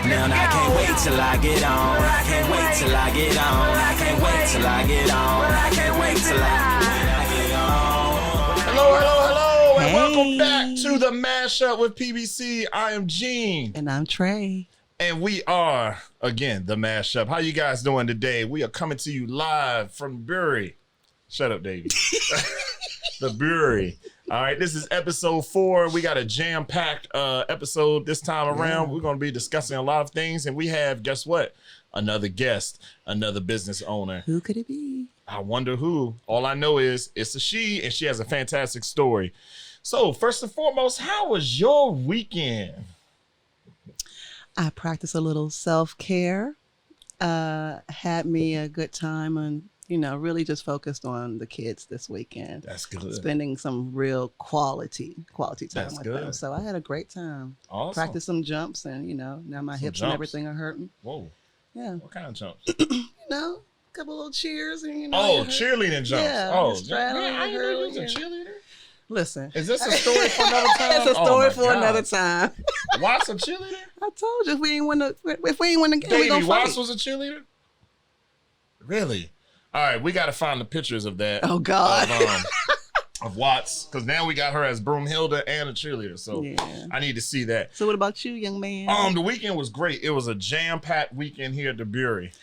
Now I can't wait till I get on. I can't wait till I get on. I can't wait till I get on. I can't wait till I get on. Hello, and welcome back to the Mashup with PBC. I am Gene. And I'm Trey. And we are, again, the Mashup. How you guys doing today? We are coming to you live from Bury. Shut up, Davey. The Bury. All right, this is episode 4. We got a jam-packed episode this time around. We're going to be discussing a lot of things. And we have, guess what? Another guest, another business owner. Who could it be? I wonder who. All I know is it's a she, and she has a fantastic story. So, first and foremost, how was your weekend? I practiced a little self-care. Had me a good time and, really just focused on the kids this weekend. That's good. Spending some real quality time That's with good. them. So I had a great time. Awesome. Practiced some jumps and, now my hips and everything are hurting. Whoa. Yeah. What kind of jumps? A couple little cheers and, cheerleading jumps. Yeah. Man, I didn't know you was a cheerleader. Listen. Is this a story for another time? It's a story for another time. Watts a cheerleader? I told you if we ain't win the game, Davey we gonna fight. Watts was a cheerleader? Really? All right, we got to find the pictures of that. Oh God. Of Watts, because now we got her as Broomhilda and a cheerleader. So I need to see that. So what about you, young man? The weekend was great. It was a jam-packed weekend here at the Bury.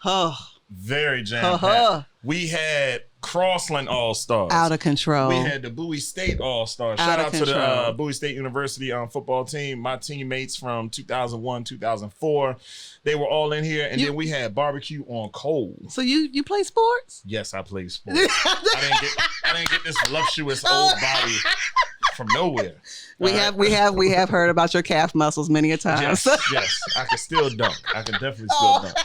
Oh. Very jam-packed. We had Crossland All-Stars. Out of control. We had the Bowie State All-Stars. Shout out to the Bowie State University football team. My teammates from 2001, 2004. They were all in here. And then we had barbecue on coal. So you play sports? Yes, I play sports. I didn't get this voluptuous old body from nowhere. We have heard about your calf muscles many a time. Yes. I can still dunk. I can definitely still dunk.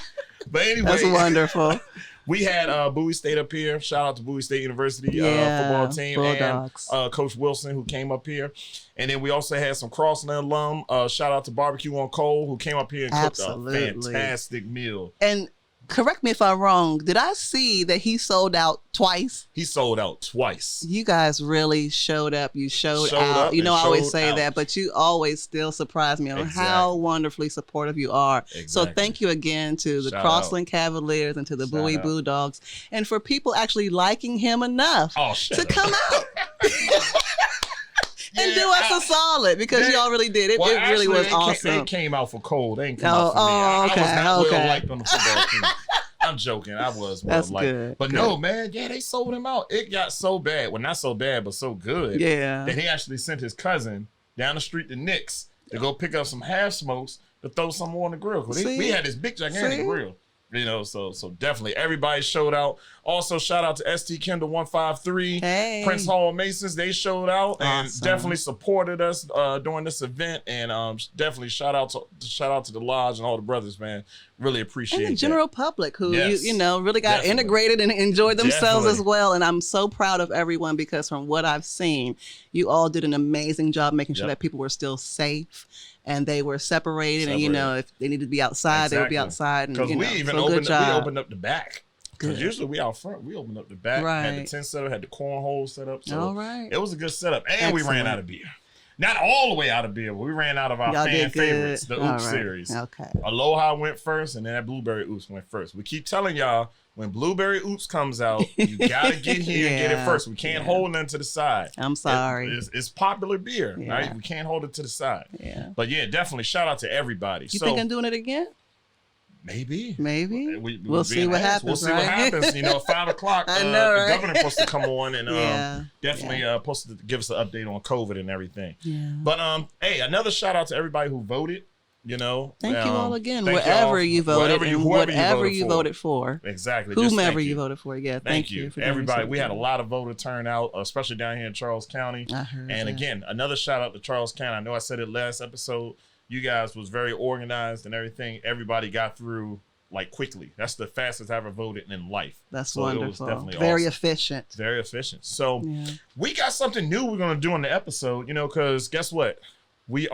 But anyway, that's wonderful. We had Bowie State up here. Shout out to Bowie State University football team Bulldogs. And Coach Wilson who came up here. And then we also had some Crossland alum. Shout out to Barbecue on Coal who came up here and cooked a fantastic meal. And correct me if I'm wrong. Did I see that he sold out twice? He sold out twice. You guys really showed up. You showed out. I always say that, but you always still surprise me on how wonderfully supportive you are. Exactly. So thank you again to the Crossland Cavaliers and to the Bowie Bulldogs, and for people actually liking him enough to come out. And do us a solid because y'all really did. It really was awesome. They came out for cold. They didn't come out for me. I was not well liked on the football team. I'm joking. I was well liked. Good. But no, man. Yeah, they sold him out. It got so bad. Well, not so bad, but so good. Yeah. That he actually sent his cousin down the street to Nick's to go pick up some half smokes to throw some more on the grill. We had this big gigantic grill. So definitely everybody showed out. Also, shout out to ST Kendall 153, Prince Hall Masons. They showed out and definitely supported us during this event. And definitely shout out to the lodge and all the brothers, man. Really appreciate it. And the general public who really got integrated and enjoyed themselves as well. And I'm so proud of everyone because from what I've seen, you all did an amazing job making sure that people were still safe. And they were separated. And if they needed to be outside, they would be outside. Because we even opened up the back. Because usually we out front, we opened up the back, had the tent set up, had the cornhole set up. So it was a good setup. And we ran out of beer. Not all the way out of beer, but we ran out of our fan favorites, the Oops series. Okay. Aloha went first, and then that Blueberry Oops went first. We keep telling y'all, when Blueberry Oops comes out, you got to get here and get it first. We can't hold none to the side. I'm sorry. It's popular beer, right? We can't hold it to the side. Yeah. But definitely shout out to everybody. You think I'm doing it again? Maybe. We'll see what happens. We'll see what happens. 5 o'clock. I know, right? The governor supposed to come on and definitely supposed to give us an update on COVID and everything. Yeah. But hey, another shout out to everybody who voted. Thank you all again, wherever you voted and whatever you voted for. Exactly. Whomever you voted for. Yeah. Thank you for everybody. We had a lot of voter turnout, especially down here in Charles County. I heard and again, another shout out to Charles County. I know I said it last episode. You guys was very organized and everything. Everybody got through quickly. That's the fastest I ever voted in life. That's wonderful. It was definitely very awesome. efficient. Very efficient. So we got something new we're going to do on the episode, because guess what? We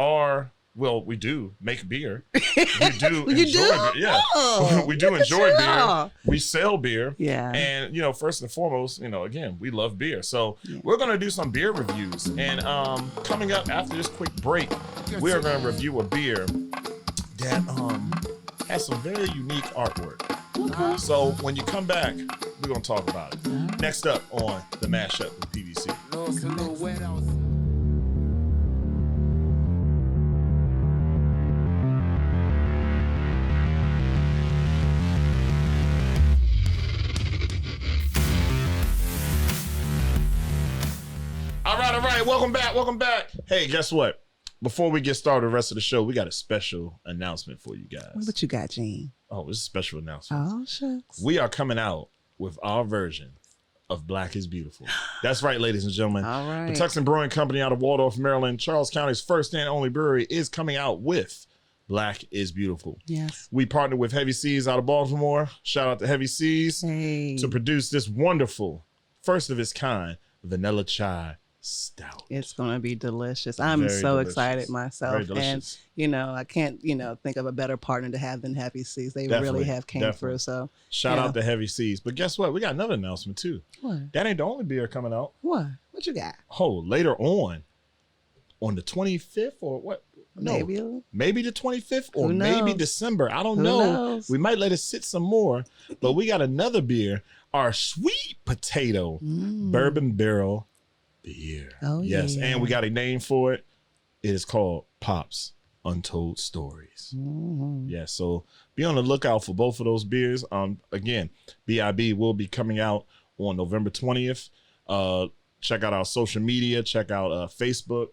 do make beer. We do enjoy beer. Yeah. Oh, we do enjoy beer. We sell beer. Yeah. And, first and foremost, again, we love beer. So we're going to do some beer reviews. And coming up after this quick break, we are going to review a beer that has some very unique artwork. So when you come back, we're gonna talk about it. Next up on the mashup with PVC. All right. Welcome back. Hey, guess what? Before we get started the rest of the show, we got a special announcement for you guys. What you got, Gene? Oh, it's a special announcement. Oh, shucks. We are coming out with our version of Black is Beautiful. That's right, ladies and gentlemen. All right. Patuxent Brewing Company out of Waldorf, Maryland, Charles County's first and only brewery, is coming out with Black is Beautiful. Yes. We partnered with Heavy Seas out of Baltimore. Shout out to Heavy Seas to produce this wonderful, first of its kind, vanilla chai stout. It's going to be delicious. I'm so excited myself. And, I can't, think of a better partner to have than Heavy Seas. They really have came through. So shout out to Heavy Seas. But guess what? We got another announcement too. What? That ain't the only beer coming out. What? What you got? Oh, later on the 25th or what? No, maybe the 25th or maybe December. I don't know. We might let it sit some more. But we got another beer, our sweet potato bourbon barrel beer. Oh, yes. Yeah. And we got a name for it. It is called Pop's Untold Stories. Yeah, so be on the lookout for both of those beers. Again, BIB will be coming out on November 20th. Check out our social media. Check out Facebook.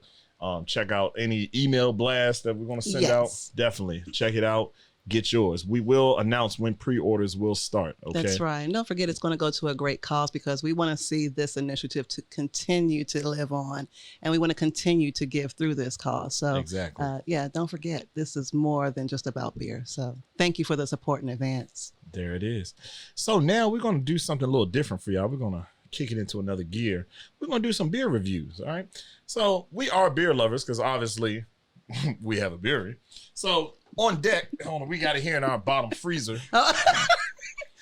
Check out any email blast that we're going to send out. Definitely check it out. Get yours. We will announce when pre-orders will start. Okay. That's right. And don't forget, it's going to go to a great cause because we want to see this initiative to continue to live on, and we want to continue to give through this cause. So exactly. Don't forget, this is more than just about beer. So thank you for the support in advance. There it is. So now we're going to do something a little different for y'all. We're going to kick it into another gear. We're going to do some beer reviews. All right. So we are beer lovers because obviously we have a brewery. So on deck, hold on, we got it here in our bottom freezer.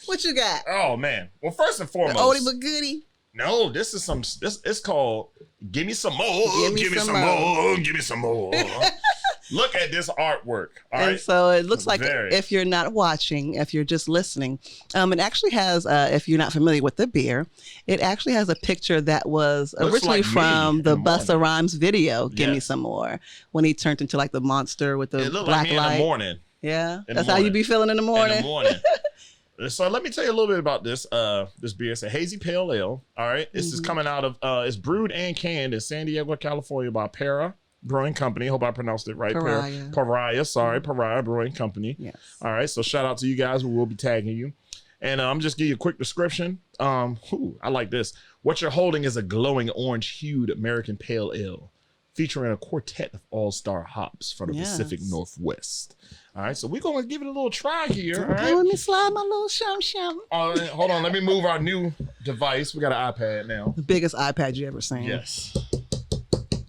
What you got? Oh man. Well, first and foremost, oldie but goodie. No, this is it's called Give Me Some More. Give me some more. Give me some more. Look at this artwork. All right. So it looks like if you're not watching, if you're just listening, it actually has, if you're not familiar with the beer, it actually has a picture that was originally from the Busta Rhymes video, Give Me Some More, when he turned into like the monster with the black light. In the morning. Yeah. That's how you be feeling in the morning. In the morning. So let me tell you a little bit about this this beer. It's a hazy pale ale. All right. This is coming out of, it's brewed and canned in San Diego, California by Para Brewing Company. Hope I pronounced it right. Pariah Brewing Company. Yes. All right. So shout out to you guys. We will be tagging you. And I'm just give you a quick description. I like this. What you're holding is a glowing orange-hued American pale ale featuring a quartet of all-star hops from the Pacific Northwest. All right, so we're going to give it a little try here. Okay, right? Let me slide my little shum. All right, hold on. Let me move our new device. We got an iPad now. The biggest iPad you ever seen. Yes.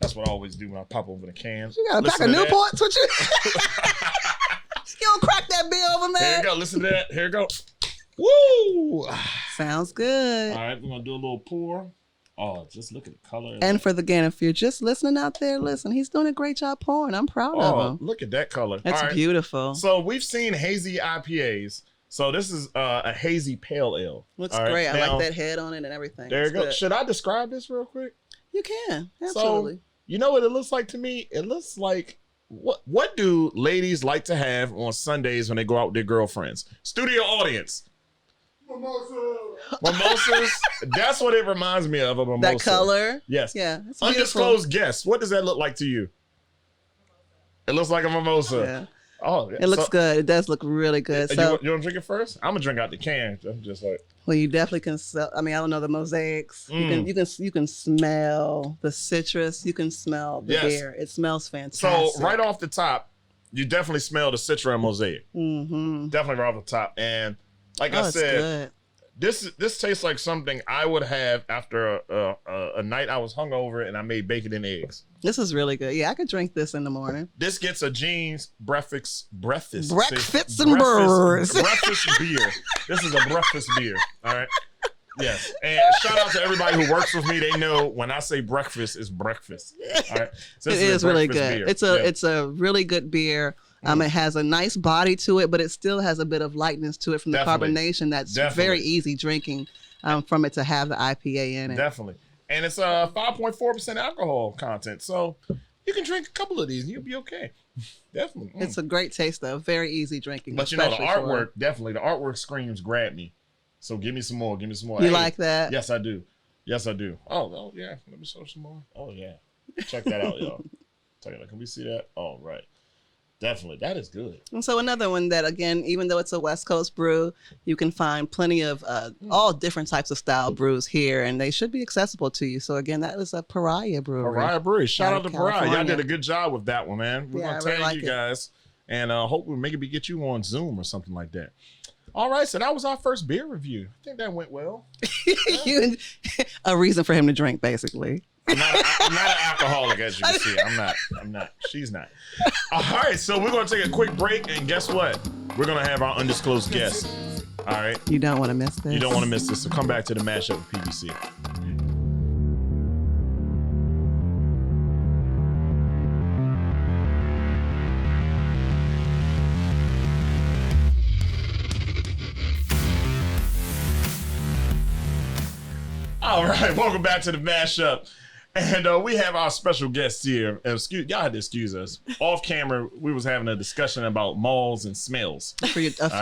That's what I always do when I pop over the cans. You got a pack of Newports with you? You don't crack that bill over, man. Here you go. Listen to that. Here you go. Woo! Sounds good. All right, we're going to do a little pour. Oh, just look at the color. And if you're just listening out there, listen, he's doing a great job pouring. I'm proud of him. Look at that color. It's beautiful. So we've seen hazy IPAs. So this is a hazy pale ale. Looks great. I like that head on it and everything. There you go. Good. Should I describe this real quick? You can. Absolutely. So, you know what it looks like to me? It looks like, what do ladies like to have on Sundays when they go out with their girlfriends? Studio audience. Mimosas. That's what it reminds me of, a mimosa. That color? Yes. Yeah. Undisclosed guess. What does that look like to you? It looks like a mimosa. Yeah. Oh, it looks good. It does look really good. So you want to drink it first? I'm gonna drink out the can. I'm just like. Well, you definitely can smell. I mean, I don't know the mosaics. You can smell the citrus. You can smell the beer. It smells fantastic. So right off the top, you definitely smell the Citra and mosaic. Definitely right off the top, and like I said, this tastes like something I would have after a night I was hungover and I made bacon and eggs. This is really good. Yeah, I could drink this in the morning. This gets a Jeans breakfast beer. This is a breakfast beer. All right. Yes. And shout out to everybody who works with me. They know when I say breakfast, it's breakfast. All right. So it is really good. Beer. It's a really good beer. It has a nice body to it, but it still has a bit of lightness to it from the carbonation. That's very easy drinking from it to have the IPA in it. Definitely. And it's 5.4% alcohol content. So you can drink a couple of these and you'll be okay. Definitely. It's a great taste, though. Very easy drinking. But the artwork, definitely. The artwork screams, grab me. So give me some more. Give me some more. You like that? Yes, I do. Yes, I do. Oh, yeah. Let me show some more. Oh, yeah. Check that out, y'all. Can we see that? Oh, right. Definitely. That is good. And so another one that, again, even though it's a West Coast brew, you can find plenty of all different types of style brews here, and they should be accessible to you. So, again, that is a Pariah Brewery. Pariah Brewery. Shout out to Pariah. Y'all did a good job with that one, man. We're going to tag you guys, and hopefully maybe get you on Zoom or something like that. All right, so that was our first beer review. I think that went well. A reason for him to drink, basically. I'm not an alcoholic, as you can see. I'm not. She's not. All right, so we're going to take a quick break, and guess what? We're going to have our undisclosed guest. All right? You don't want to miss this. You don't want to miss this, so come back to the mashup with PBC. All right, welcome back to the mashup. And we have our special guest here. Y'all had to excuse us. Off camera, we was having a discussion about malls and smells. You just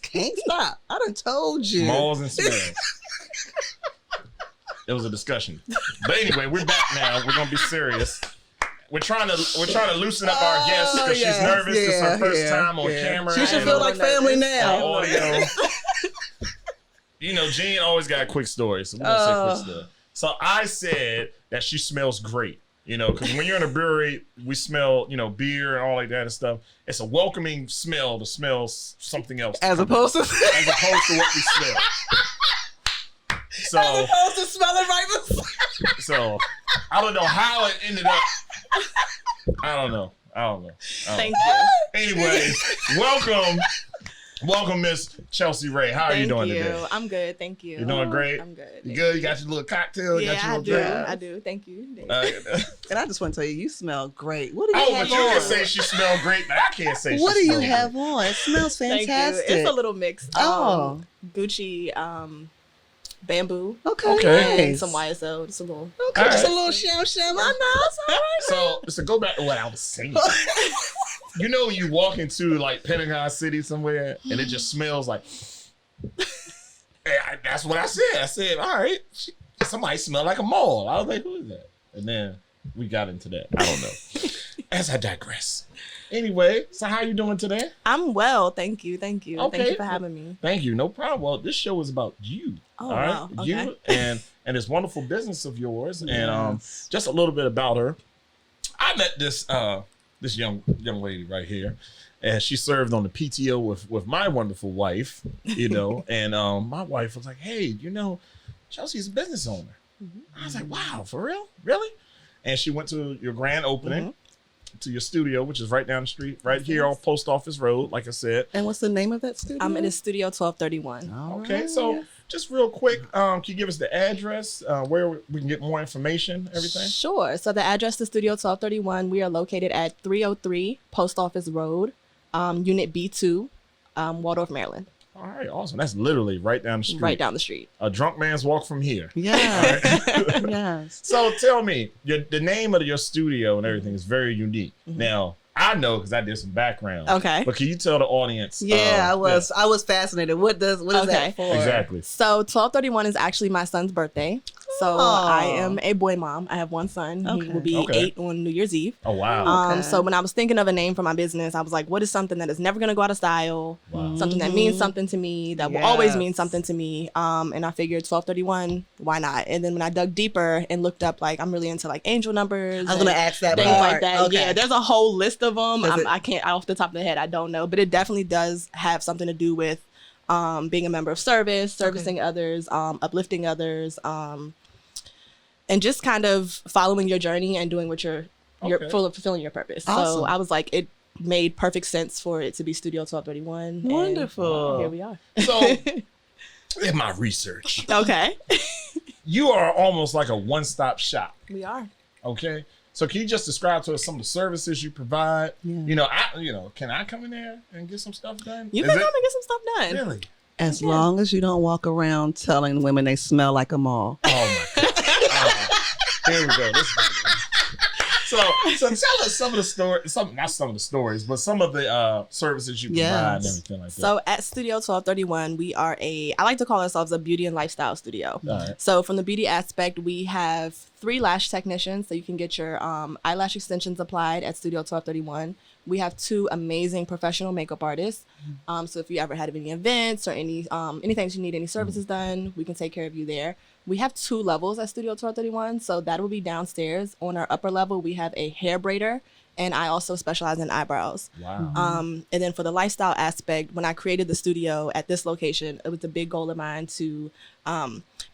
can't stop. I done told you. Malls and smells. It was a discussion. But anyway, we're back now. We're gonna be serious. We're trying to loosen up our guest because she's nervous. It's her first time on camera. She should feel like family now. Audio. Jean always got a quick story, so we're gonna say quick story. So I said that she smells great, because when you're in a brewery, we smell, beer and all like that and stuff. It's a welcoming smell to smell something else. As opposed to what we smell. So, as opposed to smelling right before. So I don't know how it ended up. I don't know. Thank you. Anyway, welcome, Miss Chelsea Rae. How are you doing today? I'm good, thank you. You're doing great? I'm good. You good? You got your little cocktail? Yeah, I do. Thank you. And I just want to tell you, you smell great. What do you have but you can say she smelled great, but I can't say what she do you have on? It smells fantastic. Thank you. It's a little mix. Gucci, bamboo. Okay. And some YSL. Just a little. Okay. Just a little sham. I know. It's all right. So go back to what I was saying. You walk into like Pentagon City somewhere and it just smells like. That's what I said. I said, all right, somebody smell like a mall. I was like, who is that? And then we got into that. I don't know. As I digress. Anyway, so how you doing today? I'm well, thank you. Okay. Thank you for having me. Thank you. No problem. Well, this show is about you. Oh, all right? Wow. Okay. You and this wonderful business of yours. Yes. And just a little bit about her. I met this young lady right here, and she served on the PTO with my wonderful wife, and my wife was like, hey, Chelsea's a business owner. Mm-hmm. I was like, wow, for real? Really? And she went to your grand opening, to your studio, which is right down the street, right here on Post Office Road, like I said. And what's the name of that studio? I'm in Studio 1231. Okay, so just real quick, can you give us the address, where we can get more information, everything? Sure. So the address to Studio 1231, we are located at 303 Post Office Road, Unit B2, Waldorf, Maryland. All right, awesome. That's literally right down the street. Right down the street. A drunk man's walk from here. Yeah. Right? Yes. So tell me, the name of your studio and everything is very unique. Mm-hmm. Now, I know because I did some background. Okay. But can you tell the audience? Yeah, I was fascinated. What is that for? Exactly. So 1231 is actually my son's birthday. So I am a boy mom. I have one son. Okay. He will be 8 on New Year's Eve. Oh, wow. So when I was thinking of a name for my business, I was like, what is something that is never going to go out of style? Wow. Something that means something to me, that will always mean something to me. And I figured 1231, why not? And then when I dug deeper and looked up, like, I'm really into like angel numbers. I was going to ask that. Things like that. Okay. Yeah, there's a whole list of them. I can't, off the top of the head, I don't know. But it definitely does have something to do with being a member of service, servicing others, uplifting others, and just kind of following your journey and doing what you're fulfilling your purpose. Awesome. So I was like, it made perfect sense for it to be Studio 1231. Wonderful. And here we are. So in my research, okay, you are almost like a one-stop shop. We are. Okay. So can you just describe to us some of the services you provide? Yeah. Can I come in there and get some stuff done? You can come and get some stuff done. Really? As long as you don't walk around telling women they smell like a mall. Oh my God. Here we go. So tell us some of the stories, not some of the stories, but some of the services you provide and everything like that. So at Studio 1231, we are I like to call ourselves a beauty and lifestyle studio. Right. So from the beauty aspect, we have 3 lash technicians, so you can get your eyelash extensions applied at Studio 1231. We have 2 amazing professional makeup artists. So if you ever had any events or anything you need any services done, we can take care of you there. We have 2 levels at Studio 1231, so that will be downstairs. On our upper level, we have a hair braider, and I also specialize in eyebrows. Wow. And then for the lifestyle aspect, when I created the studio at this location, it was a big goal of mine to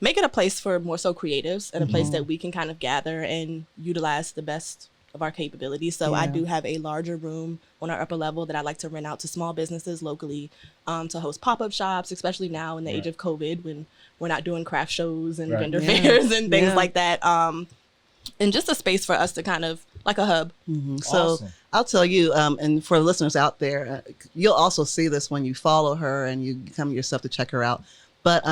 make it a place for more so creatives and a place that we can kind of gather and utilize the best of our capabilities. So I do have a larger room on our upper level that I like to rent out to small businesses locally to host pop-up shops, especially now in the age of COVID when we're not doing craft shows and vendor fairs and things like that. And just a space for us to kind of like a hub. So Awesome. I'll tell you, and for the listeners out there, you'll also see this when you follow her and you come yourself to check her out. But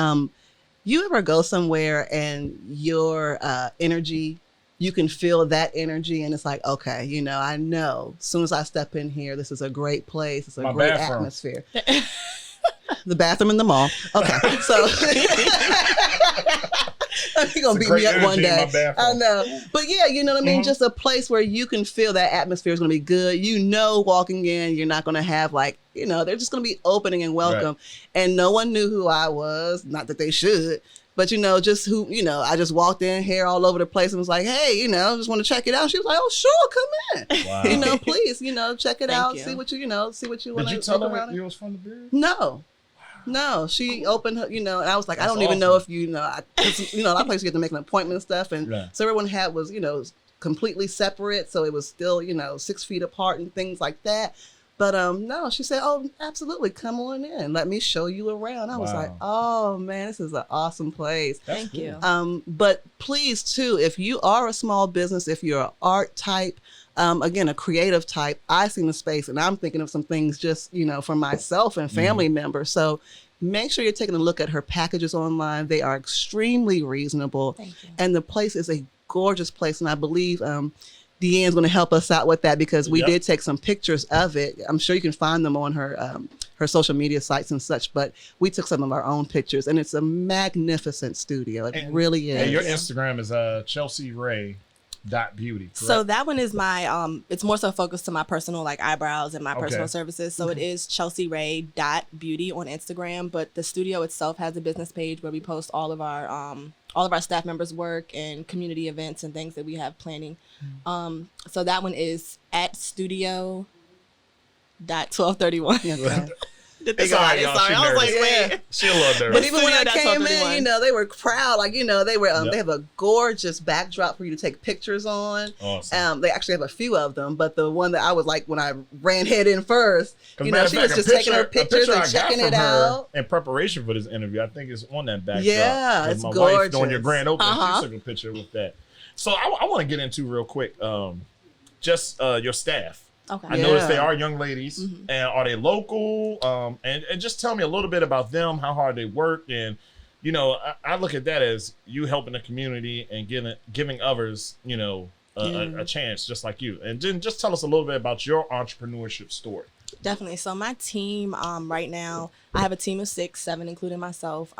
you ever go somewhere and your energy, you can feel that energy and it's like, okay, I know as soon as I step in here, this is a great place. It's a great atmosphere. The bathroom in the mall. Okay. So you're going to beat me up one day. I know. But yeah, you know what I mean? Just a place where you can feel that atmosphere is going to be good. Walking in, you're not going to have they're just going to be opening and welcome. Right. And no one knew who I was. Not that they should. But, just who, I just walked in, hair all over the place and was like, hey, just want to check it out. She was like, oh, sure, come in. Wow. Please, check it out. You. See what you want to Did you tell her you was from the bureau? No, she opened her, and I was like, That's I don't even know if a lot of places you have to make an appointment and stuff. And so everyone was, completely separate. So it was still, 6 feet apart and things like that. But no, she said, oh, absolutely. Come on in. Let me show you around. I was like, oh, man, this is an awesome place. Thank you. But please, too, if you are a small business, if you're an art type, again, a creative type, I see the space and I'm thinking of some things just, for myself and family members. So make sure you're taking a look at her packages online. They are extremely reasonable. Thank you. And the place is a gorgeous place. And I believe Deanne's going to help us out with that because we did take some pictures of it. I'm sure you can find them on her social media sites and such, but we took some of our own pictures and it's a magnificent studio. It really is. And your Instagram is Chelsea Rae .beauty. So that one is my it's more so focused to my personal eyebrows and my personal services. So it is Chelsea Rae .beauty on Instagram, but the studio itself has a business page where we post all of our staff members' work and community events and things that we have planning. So that one is at Studio .1231. It's all right, y'all. I was like, wait. She a little nervous. But even when I came in, they were proud. They were. They have a gorgeous backdrop for you to take pictures on. Awesome. They actually have a few of them, but the one that I was like when I ran head in first, she was just taking her pictures and checking it out. In preparation for this interview, I think it's on that backdrop. Yeah, it's my gorgeous. Wife doing your grand opening, she took a picture with that. So I want to get into real quick, just your staff. Okay. I noticed they are young ladies, and are they local? And just tell me a little bit about them, how hard they work, and I look at that as you helping the community and giving others, a chance, just like you. And then just tell us a little bit about your entrepreneurship story. Definitely. So my team, right now, I have a team of 6, 7, including myself.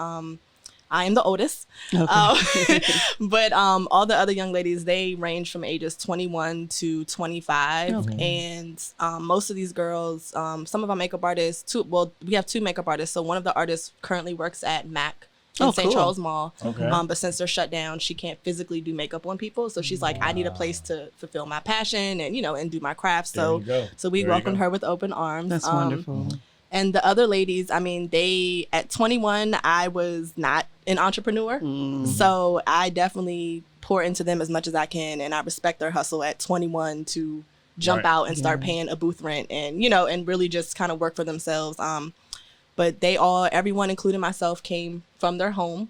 I am the oldest, but all the other young ladies, they range from ages 21 to 25. And most of these girls, some of our makeup artists, we have 2 makeup artists. So one of the artists currently works at MAC in St. Charles Mall. But since they're shut down, she can't physically do makeup on people. So she's like, I need a place to fulfill my passion and, and do my craft. So we welcomed her with open arms. That's wonderful. And the other ladies, at 21, I was not an entrepreneur. So I definitely pour into them as much as I can. And I respect their hustle at 21 to jump out and start paying a booth rent and, and really just kind of work for themselves. But everyone, including myself, came from their home.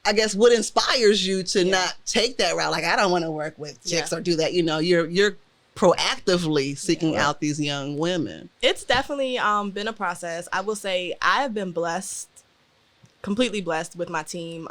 I guess what inspires you to not take that route? Like, I don't want to work with chicks or do that. You know, you're proactively seeking out these young women. It's definitely been a process. I will say I have been blessed, completely blessed with my team.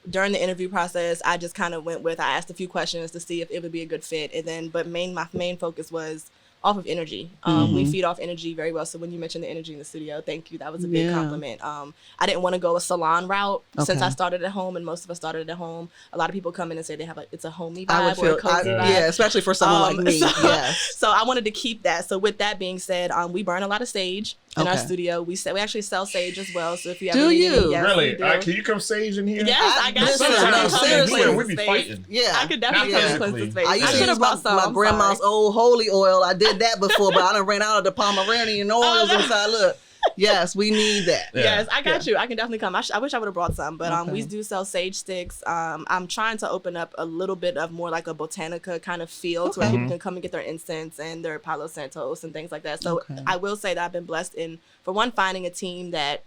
During the interview process, I just kind of went with, I asked a few questions to see if it would be a good fit. And then, but my main focus was off of energy. We feed off energy very well. So when you mentioned the energy in the studio, thank you. That was a big compliment. I didn't want to go a salon route since I started at home, and most of us started at home. A lot of people come in and say they have it's a homey vibe or a cozy vibe. Yeah, especially for someone like me. So I wanted to keep that. So with that being said, we burn a lot of sage in our studio. We actually sell sage as well. So if you ever need it, really? Can you come sage in here? Yes, I got you. We be fighting. Yeah, I could definitely come cleanse space. I should have brought my grandma's old holy oil. I did that before, but I done ran out of the Pomeranian oils inside. Look, yes, we need that. Yes, I got you. I can definitely come. I wish I would have brought some, but we do sell sage sticks. I'm trying to open up a little bit of more like a botanica kind of feel to where people can come and get their incense and their Palo Santos and things like that. So I will say that I've been blessed in, for one, finding a team that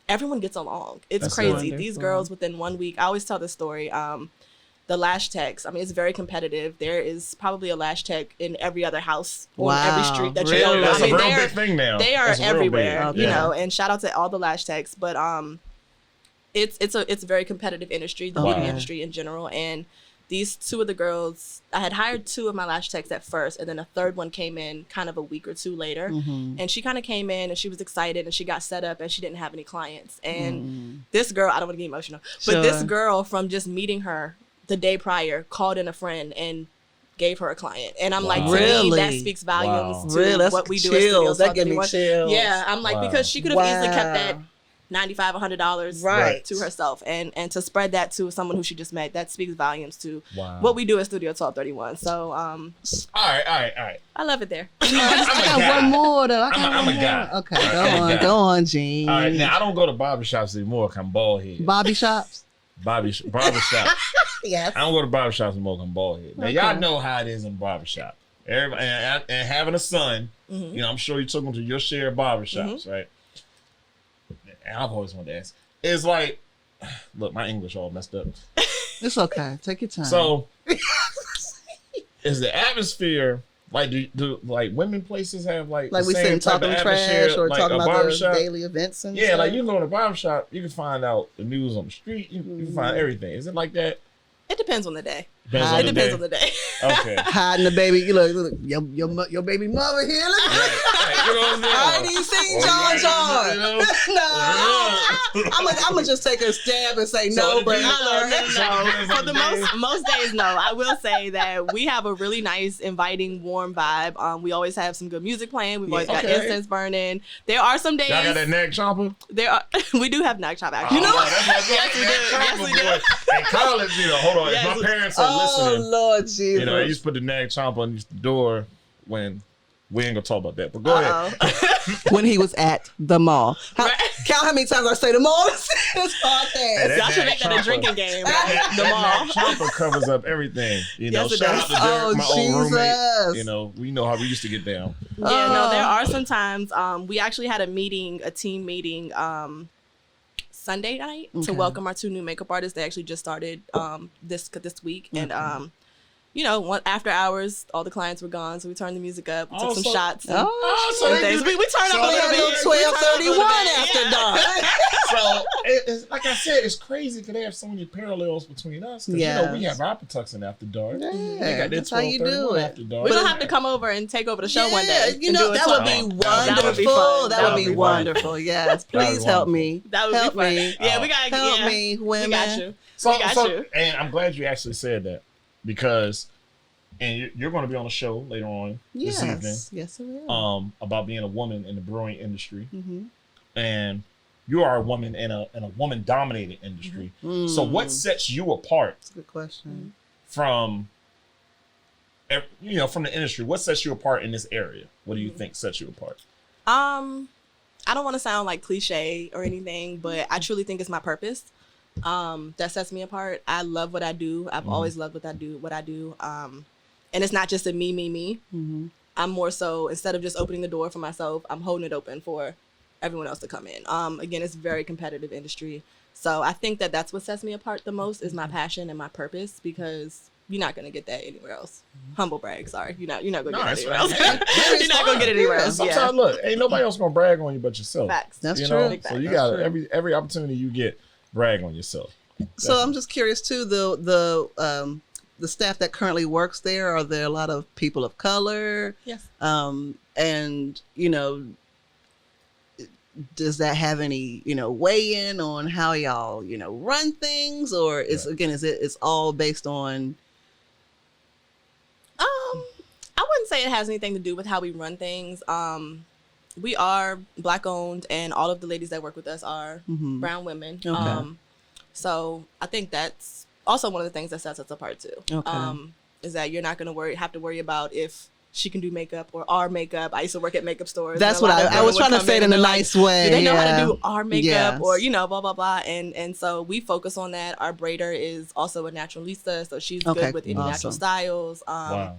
everyone gets along. It's crazy. Wonderful. These girls within 1 week, I always tell this story. The lash techs, I mean, it's very competitive. There is probably a lash tech in every other house on every street that you go. That's a real big thing now. They are everywhere, you know, and shout out to all the lash techs. But it's a very competitive industry, the beauty industry in general. And these two of the girls, I had hired two of my lash techs at first, and then a third one came in kind of a week or two later. And she kind of came in and she was excited and she got set up and she didn't have any clients. And this girl, I don't want to get emotional, but this girl, from just meeting her the day prior, called in a friend and gave her a client. And I'm like, to me, that speaks volumes to what we do at Studio. That gave me chills. Yeah, I'm like, because she could have easily kept that $95, $100 to herself, and to spread that to someone who she just met, that speaks volumes to what we do at Studio 1231. So all right. I love it there. I got one more though. I'm a guy. Okay, go on, Gene. All right, now I don't go to barbershops anymore. I'm bald head. Barbershops. Barbershop. Yes. I don't go to barbershops anymore. I'm bald head. Now y'all know how it is in barbershop. Everybody and having a son, you know, I'm sure you took him to your share of barbershops, right? And I've always wanted to ask. It's like, look, my English all messed up. It's okay. Take your time. So, is the atmosphere like do like women places have like we sitting talking trash or like talking about the daily events and stuff? Like you can go to a barbershop, you can find out the news on the street, you can find everything. Is it like that? It depends on the day. It depends on the day. Okay. Hiding the baby. You look your baby mother here. Look. Right. You know what I'm saying? I ain't even seen John. No. I'm gonna just take a stab and say no, but no. For the most days, no. I will say that we have a really nice, inviting, warm vibe. We always have some good music playing. We've always got incense burning. There are some days. Y'all got that neck chopper? We do have neck chop actually. You know what? Yes, we do. In college, you know, hold on. If my parents are listening, Lord Jesus. You know, I used to put the nag chomp on the door when we ain't gonna talk about that. But go ahead. When he was at the mall. Count how many times I say the mall in this podcast. Y'all should make that a drinking game. The mall. Chomper covers up everything. You know, shout out to Derek, my old roommate. You know, we know how we used to get down. Yeah, no, there are some times. We actually had a team meeting Sunday night to welcome our two new makeup artists. They actually just started this week, and you know, after hours, all the clients were gone, so we turned the music up, we took some shots. So we turned up a little bit. 12:31 after dark. So, it's, like I said, it's crazy because they have so many parallels between us. Because, you know, we have our Patuxent After Dark. Yeah, that's how you do it. After dark. We're going to have to come over and take over the show one day. You know, that would be wonderful. That would be wonderful. Yes. Please help me. That would be fun. Yeah, we got to help me, women. We got you. We got you. And I'm glad you actually said that. Because, and you're going to be on a show later on this evening. Yes, I will. About being a woman in the brewing industry. And you are a woman in a woman-dominated industry. So what sets you apart? That's a good question. From the industry, what sets you apart in this area? What do you think sets you apart? I don't want to sound like cliche or anything, but I truly think it's my purpose. That sets me apart. I love what I do. I've always loved what I do. And it's not just a me. I'm more so, instead of just opening the door for myself, I'm holding it open for everyone else to come in. Again, it's a very competitive industry. So I think that that's what sets me apart the most is my passion and my purpose, because you're not gonna get that anywhere else. Humble brag, sorry. You're not gonna get it anywhere else. You're not gonna get it anywhere else. Sometimes look, ain't nobody else gonna brag on you but yourself. Facts. That's you true. Know? So you got every opportunity you get, brag on yourself. So I'm just curious too, the staff that currently works there, are there a lot of people of color? Yes. And does that have any, weigh in on how y'all, run things, or it's all based on? I wouldn't say it has anything to do with how we run things. We are Black owned, and all of the ladies that work with us are brown women. Okay. So I think that's also one of the things that sets us apart too. Okay. Is that you're not going to have to worry about if she can do makeup or our makeup. I used to work at makeup stores. That's what I was trying to say it in a nice way. Do they know how to do our makeup or, blah, blah, blah. And so we focus on that. Our braider is also a naturalista, so she's good with any natural styles. Wow.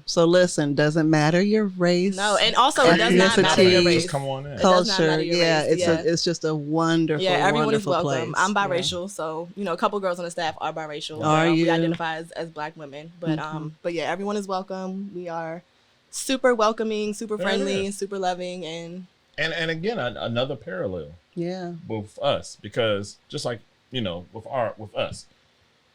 So listen, doesn't matter your race. No, and also it does not matter your race. Just come on in. Culture, it's just a wonderful, everyone is wonderful welcome. place. I'm biracial, so a couple girls on the staff are biracial. Are you? We identify as Black women, but yeah, everyone is welcome. We are super welcoming, super friendly, and super loving, and again another parallel. Yeah. With us, because just like with us,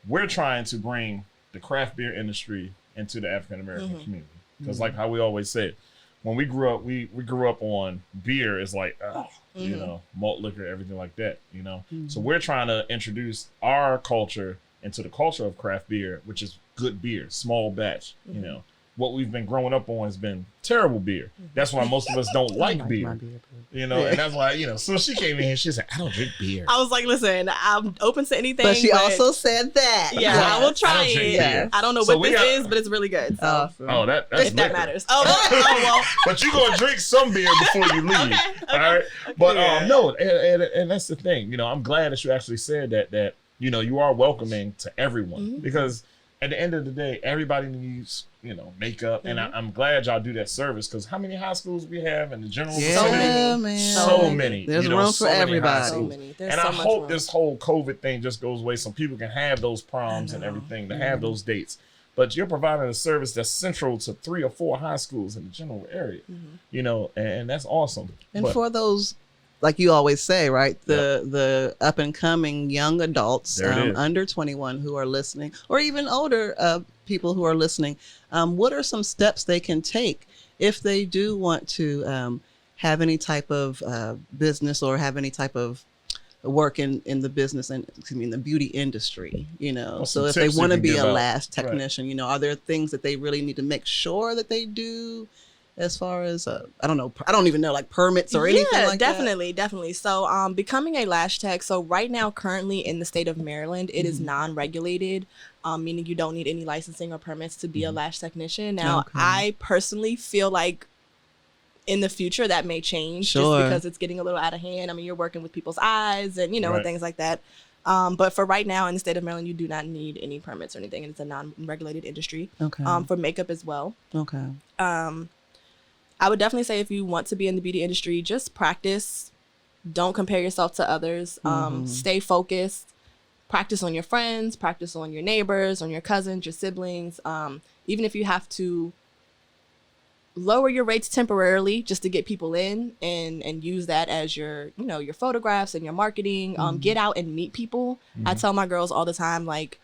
we're trying to bring the craft beer industry into the African American community, because like how we always say, when we grew up, we grew up on beer is like malt liquor, everything like that, So we're trying to introduce our culture into the culture of craft beer, which is good beer, small batch. What we've been growing up on has been terrible beer. That's why most of us don't like beer. And that's why, so she came in here, she said, I don't drink beer. I was like, listen, I'm open to anything. But she also said that. Yeah, I will try it. I don't know what this is, but it's really good. So. Awesome. Oh, that's if that matters. Oh, well. But you're going to drink some beer before you leave. Okay. All right? But no, and that's the thing. I'm glad that you actually said that you are welcoming to everyone, because at the end of the day, everybody needs, makeup. And I'm glad y'all do that service, because how many high schools we have in the general vicinity? So many. There's room for everybody. So many. And I hope this whole COVID thing just goes away so people can have those proms and everything, to have those dates. But you're providing a service that's central to 3 or 4 high schools in the general area, and that's awesome. And for those, like you always say, right, the up and coming young adults under 21 who are listening, or even older people who are listening, what are some steps they can take if they do want to have any type of business or have any type of work in the business and the beauty industry, so if they want to be a lash technician, are there things that they really need to make sure that they do? As far as I don't even know, like permits or anything like that. Definitely. So becoming a lash tech, so right now currently in the state of Maryland, it is non-regulated, meaning you don't need any licensing or permits to be a lash technician. Now I personally feel like in the future that may change, just because it's getting a little out of hand. I mean, you're working with people's eyes and and things like that. But for right now in the state of Maryland, you do not need any permits or anything, and it's a non-regulated industry. For makeup as well. I would definitely say if you want to be in the beauty industry, just practice. Don't compare yourself to others. Stay focused. Practice on your friends. Practice on your neighbors, on your cousins, your siblings. Even if you have to lower your rates temporarily just to get people in and use that as your, your photographs and your marketing. Get out and meet people. I tell my girls all the time, like,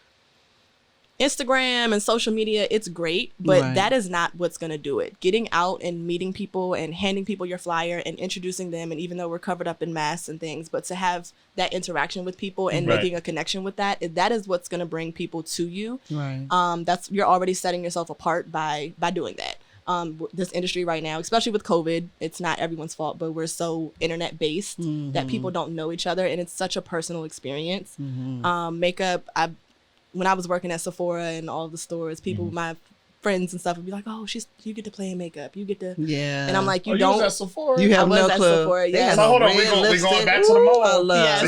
Instagram and social media, it's great, but that is not what's going to do it. Getting out and meeting people and handing people your flyer and introducing them, and even though we're covered up in masks and things, but to have that interaction with people and making a connection with that is what's going to bring people to you. You're already setting yourself apart by doing that. This industry right now, especially with COVID, it's not everyone's fault, but we're so internet based that people don't know each other, and it's such a personal experience. Makeup, when I was working at Sephora and all the stores, people, my friends and stuff would be like, "Oh, you get to play in makeup, you get to," and I'm like, "You don't." You was at Sephora? You have no clue. Sephora, yeah. So hold on, we going back to the mall. Yes,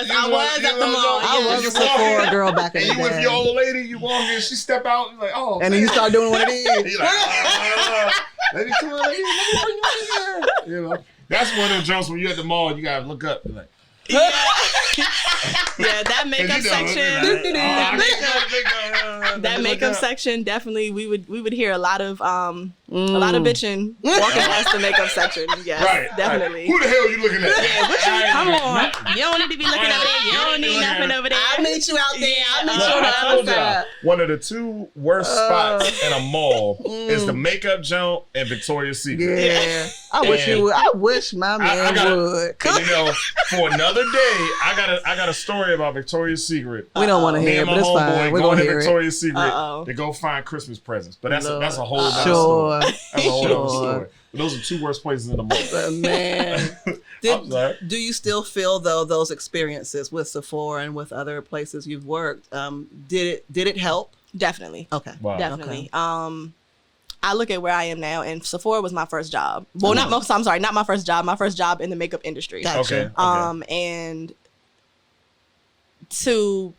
I was at the mall. I was a Sephora girl back in the day. And you with your old lady, you walk in, she step out, and like, oh. And then you start doing what it is. You like, lady, come on, lady, let me bring you in here. That's one of the jokes when you're at the mall, you gotta look up, and like. That makeup section. That makeup section definitely. We would hear a lot of bitching walking past the makeup section. Yes, right, definitely. Right. Who the hell are you looking at? Yeah, come on. You don't need to be looking over there. You don't need nothing over there. I'll meet you out there. I'll meet you on the other side. One of the two worst spots in a mall is the makeup joint and Victoria's Secret. Yeah, I wish you would. I wish my man would. And, for another day, I got a story about Victoria's Secret. We don't want to hear it, but it's fine. We're going to hear Victoria's Secret to go find Christmas presents. But that's a whole other story. That's a whole other story. But those are two worst places in the mall. Man. Do you still feel, though, those experiences with Sephora and with other places you've worked, did it help? Definitely. Okay. Wow. Definitely. Okay. I look at where I am now, and Sephora was my first job. Well, not my first job. My first job in the makeup industry. Gotcha. Okay. And to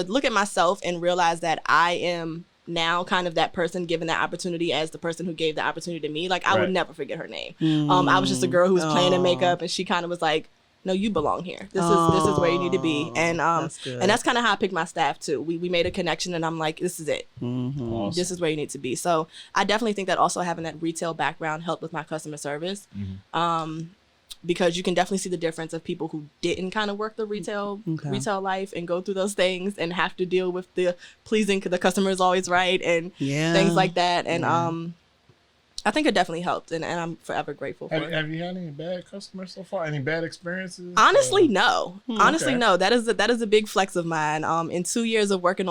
look at myself and realize that I am now kind of that person given that opportunity as the person who gave the opportunity to me. Like, I would never forget her name. I was just a girl who was playing in makeup, and she kind of was like, no, you belong here. This is where you need to be. And that's kind of how I picked my staff too. We made a connection, and I'm like, this is it. Mm-hmm. Awesome. This is where you need to be. So I definitely think that also having that retail background helped with my customer service. Because you can definitely see the difference of people who didn't kind of work the retail life and go through those things and have to deal with the pleasing the customer is always right and things like that. And I think it definitely helped, and I'm forever grateful for it. Have you had any bad customers so far? Any bad experiences? Honestly, no. No. That is a big flex of mine. In 2 years of working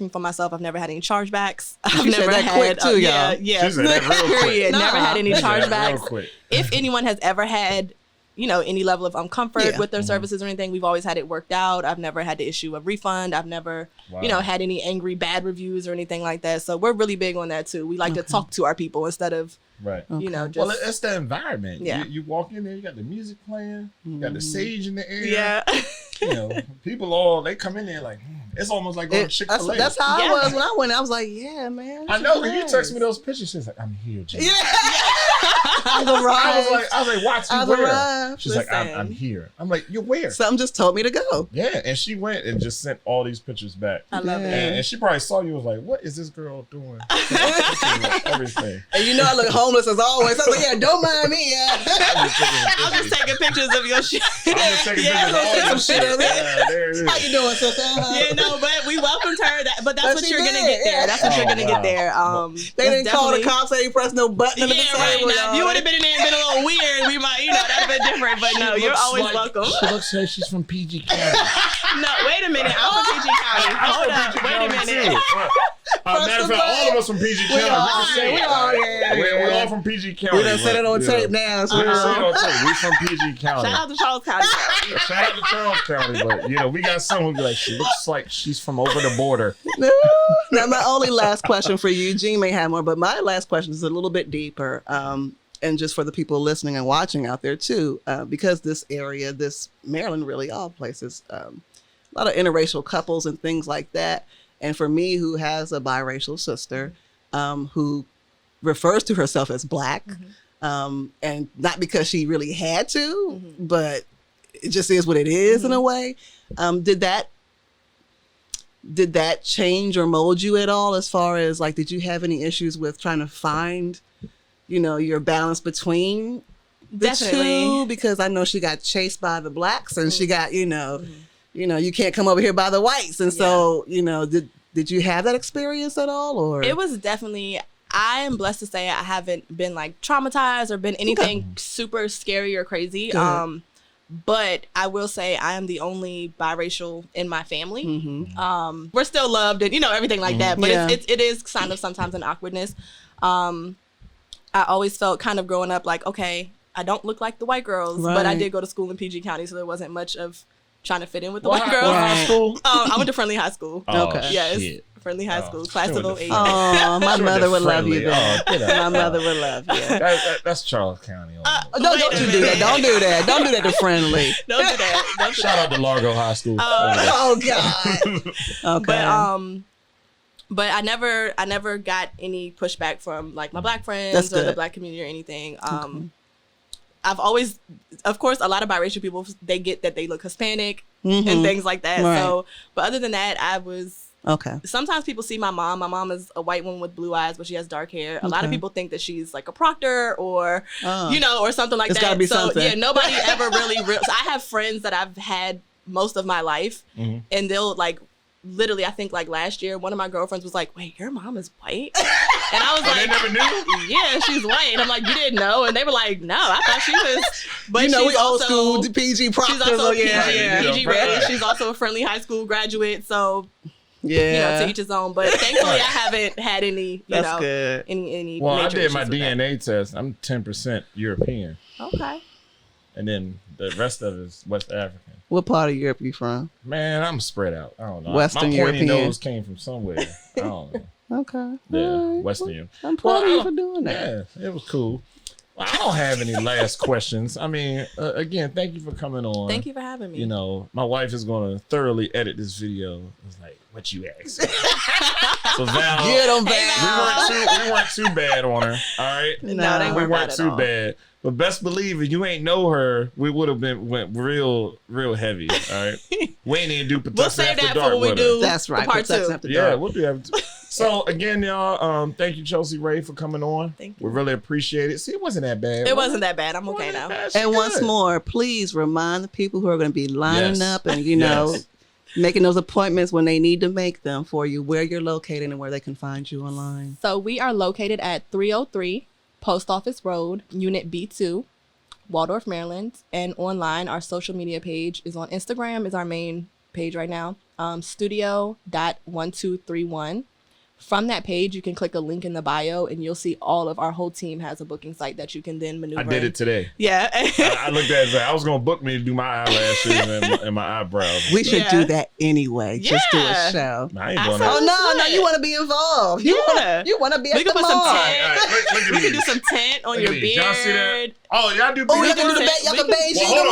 for myself, I've never had any chargebacks. I've never had quick too, y'all. She said that real quick. Never had any chargebacks. If anyone has ever had any level of comfort with their services or anything, we've always had it worked out. I've never had to issue a refund. I've never, had any angry bad reviews or anything like that. So we're really big on that too. We like to talk to our people instead of, just. Well, it's the environment. Yeah. You walk in there, you got the music playing, you got the sage in the air. Yeah. People they come in there like, it's almost like going to Chick-fil-A. That's how I was when I went. I was like, yeah, man. I know, because you text me those pictures. She's like, I'm here, Jim. Yeah. I've arrived. I was like, watch you where? She's like, I'm here. I'm like, you're where? Something just told me to go. Yeah, and she went and just sent all these pictures back. I love it. And she probably saw you and was like, what is this girl doing? Everything. And I look homeless as always. I was like, yeah, don't mind me. I'm just taking pictures of your shit. I'm just taking pictures of all your shit. There it is. How you doing, sister? But we welcomed her. But that's what you're gonna get there. That's what you're gonna get there. They didn't call the cops. They didn't press no button on the table. Now, if you would have been in there and been a little weird, we might, that'd been different. But no, you're always welcome. She looks like she's from PG County. No, wait a minute. I'm from PG County. Hold up. Wait a minute. Matter of fact, all of us from PG County. We all from PG County. We done said it on tape now. We done said it on tape. We from PG County. Shout out to Charles County. Shout out to Charles County. But, we got someone who be like, she looks like she's from over the border. Now, my only last question for you, Jean may have more, but my last question is a little bit deeper. And just for the people listening and watching out there too, because this area, this Maryland, really all places, a lot of interracial couples and things like that. And for me, who has a biracial sister, who refers to herself as Black, and not because she really had to, but it just is what it is in a way. Did that change or mold you at all, as far as did you have any issues with trying to find, your balance between the two? Because I know she got chased by the Blacks, and she got, you can't come over here by the whites. And so, did you have that experience at all? Or it was definitely, I am blessed to say I haven't been traumatized or been anything super scary or crazy. But I will say I am the only biracial in my family. We're still loved and, everything like that. But it is kind of sometimes an awkwardness. I always felt kind of growing up okay, I don't look like the white girls, but I did go to school in PG County, so there wasn't much of trying to fit in with the white girls. High school? I went to Friendly High School. Okay. Yes. Shit. Friendly High School, class of 08. Oh, my mother would love you then. My mother would love you. That's Charles County. Don't you do that. Don't do that. Don't do that to Friendly. Don't do that. Shout out to Largo High School. Oh, God. Okay. But I never got any pushback from my Black friends or the Black community or anything. I've always, of course, a lot of biracial people, they get that they look Hispanic and things like that. Right. So, but other than that, I was, okay. Sometimes people see my mom. My mom is a white woman with blue eyes, but she has dark hair. A lot of people think that she's like a proctor or, or something like that. It's gotta be something. Yeah, nobody ever really, I have friends that I've had most of my life and they'll like, literally, I think like last year, one of my girlfriends was like, "Wait, your mom is white?" And I was like, "They never knew." Yeah, she's white. And I'm like, "You didn't know?" And they were like, "No, I thought she was." But you know, she's we old also, school PG proctors. She's also PG ready. She's also a friendly high school graduate. So yeah, to each his own. But thankfully, I haven't had any. That's good. Any. Well, I major did my issues with DNA test. I'm 10% European. Okay. And then the rest of it is West African. What part of Europe you from? Man, I'm spread out. I don't know. Western My pointy European. nose came from somewhere. I don't know. Okay. Yeah, All right. Western Europe. I'm proud of you for doing that. Yeah, it was cool. Well, I don't have any last questions. I mean, again, thank you for coming on. Thank you for having me. You know, my wife is going to thoroughly edit this video. It's like, what you asked? So Val, Get 'em, Val. we weren't too bad on her. All right, No, they we weren't weren't bad at too all. bad. But best believe if you ain't know her, we would have went real heavy. All right, we ain't even do Patuxent We'll save After that Dark for when we with her. do That's right. the part Patuxent 2. After Yeah, Dark. we'll be able to. So again, y'all, thank you, Chelsea Rae, for coming on. Thank you. We really appreciate it. See, it wasn't that bad. It wasn't that bad. I'm okay Wasn't now. that bad. She And once good. more, please remind the people who are going to be lining Yes. up and, Yes. making those appointments when they need to make them for you, where you're located and where they can find you online. So we are located at 303 Post Office Road, Unit B2, Waldorf, Maryland. And online, our social media page is on Instagram, is our main page right now, studio.1231. From that page, you can click a link in the bio and you'll see all of our whole team has a booking site that you can then maneuver. I did it today. Yeah. I looked at it. I was gonna book me to do my eyelashes and my eyebrows. We should Yeah. do that anyway. Just do a Yeah. show. I ain't I doing saw- that. Oh, no, Good. you want to be involved. You Yeah. want to be We at can the put some mall. All right, look at We can do these. some tint on Look your at these. Y'all see that? beard. Oh, y'all do. Oh, beard? you can do the y'all can beige. Well, hold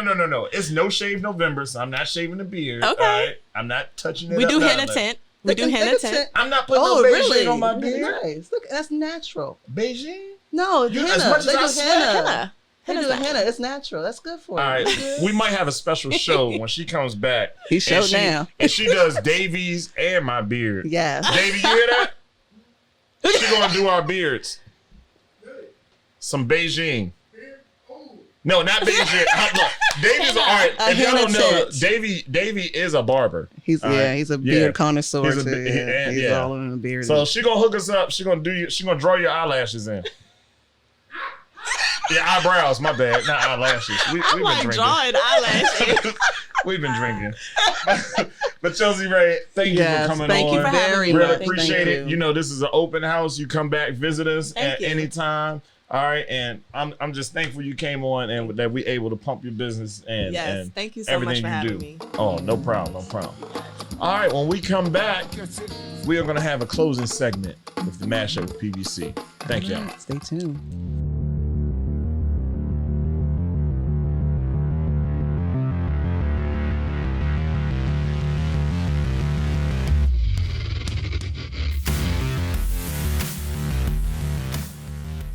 on. you No. It's no shave November, so I'm not shaving the beard. Okay. All right? I'm not touching it. We up, do nothing. henna tint. We do Look henna at tint. tint. I'm not putting Oh, no beige really? shade on my beard. Nice. Look, that's natural. Beijing? No, You- henna. as much as They I do sweat, henna. Henna. They do Henna's henna. It's natural. That's good for you. All right, That's good. we might have a special show when she comes back. He showed and she, now. and she does Davies and my beard. Yes. Davey, you hear that? She gonna do our beards. Some Beijing. No, not Beijing. Look, Davey's all right. A If y'all don't henna know, tint. Davey is a barber. He's All right? he's a Yeah. beard connoisseur He's a too. be- Yeah. and- He's yeah. all in the beard. So she gonna hook us up. She gonna draw your eyelashes in. Yeah, eyebrows. My bad, not eyelashes. We've been Like drinking. drawing eyelashes. We've been drinking. But Chelsea Rae, thank you Yes, for coming thank on. you very Really much. appreciate Thank it. You know, this is an open house. You come back, visit us Thank at you. any time. All right, and I'm just thankful you came on and that we able to pump your business and Yes, and thank you so much everything for you having do. me. Oh, no problem. All right, when we come back, we are gonna have a closing segment with the mashup with PBC. Thank y'all. Stay tuned.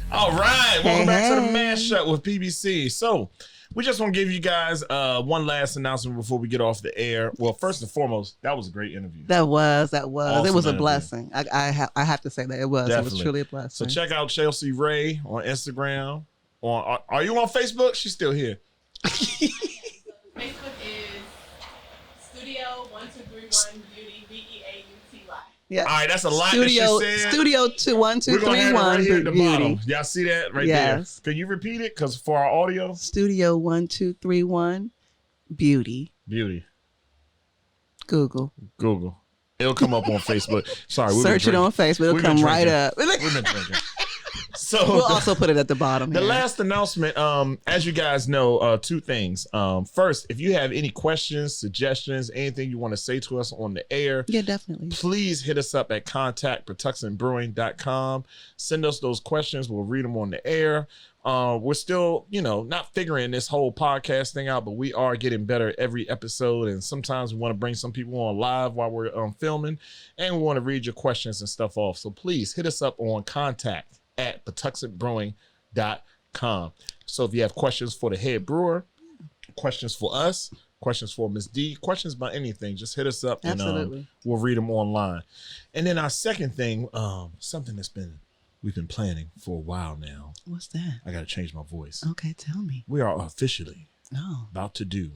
All right, welcome Hey, back to the hey. mashup with PBC. So, we just want to give you guys one last announcement before we get off the air. Well, first and foremost, that was a great interview. That was. It Awesome was a interview. blessing. I have to say that it was. It Definitely. was truly a So blessing. check out Chelsea Rae on Instagram. Are you on Facebook? She's still here. Facebook is Studio1231 Beauty, BEAUTY. Yeah. All right, that's a lot Studio that she said. Studio We're gonna have it right here at the 1231 bottom. Beauty. Y'all see that right Yes. there? Can you repeat it? Because for our audio, Studio 1231 Beauty. beauty. Google. Google. It'll come up on Facebook. Sorry, we've Search been it on drinking. Facebook. It'll We've been come right drinking. up. We've been drinking. So We'll also put it at the bottom. the here. last announcement, as you guys know, two things. First, if you have any questions, suggestions, anything you want to say to us on the air, Yeah, definitely. please hit us up at contact@patuxentbrewing.com. Send us those questions. We'll read them on the air. We're still, not figuring this whole podcast thing out, but we are getting better every episode. And sometimes we want to bring some people on live while we're filming, and we want to read your questions and stuff off. So please hit us up on contact@patuxentbrewing.com. So if you have questions for the head brewer, questions for us, questions for Ms. D, questions about anything, just hit us up and we'll read them online. And then our second thing, something we've been planning for a while now. What's that? I got to change my voice. Okay, tell me. We are officially about to do,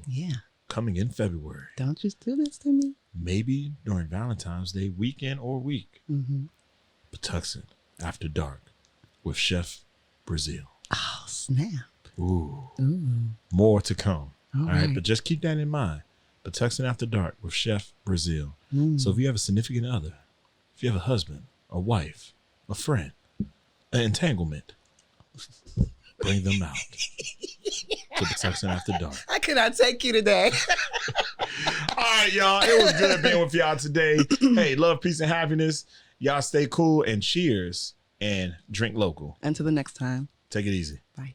coming in February. Don't just do this to me. Maybe during Valentine's Day weekend or week. Patuxent After Dark with Chef Brazil. Oh, snap. Ooh. More to come. All right, but just keep that in mind. Patuxent After Dark with Chef Brazil. So if you have a significant other, if you have a husband, a wife, a friend, an entanglement, bring them out to Patuxent After Dark. I cannot take you today. All right, y'all. It was good being with y'all today. Hey, love, peace, and happiness. Y'all stay cool and cheers and drink local. Until the next time. Take it easy. Bye.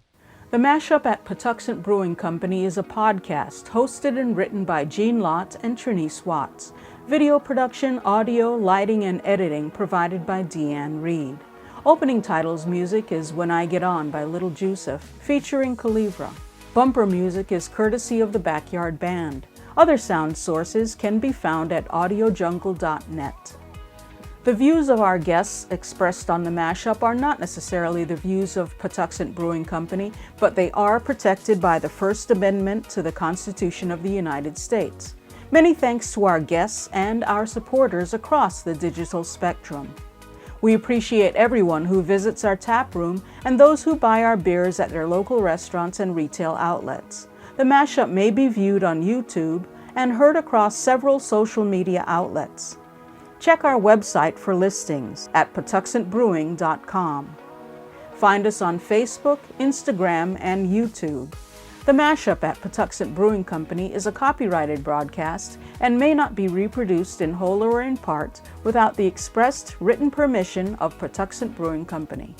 The Mashup at Patuxent Brewing Company is a podcast hosted and written by Gene Lott and Trinice Watts. Video production, audio, lighting, and editing provided by Deanne Reed. Opening titles music is When I Get On by Little Joseph, featuring Calivra. Bumper music is courtesy of the Backyard Band. Other sound sources can be found at audiojungle.net. The views of our guests expressed on the mashup are not necessarily the views of Patuxent Brewing Company, but they are protected by the First Amendment to the Constitution of the United States. Many thanks to our guests and our supporters across the digital spectrum. We appreciate everyone who visits our tap room and those who buy our beers at their local restaurants and retail outlets. The mashup may be viewed on YouTube and heard across several social media outlets. Check our website for listings at patuxentbrewing.com. Find us on Facebook, Instagram, and YouTube. The Mashup at Patuxent Brewing Company is a copyrighted broadcast and may not be reproduced in whole or in part without the expressed written permission of Patuxent Brewing Company.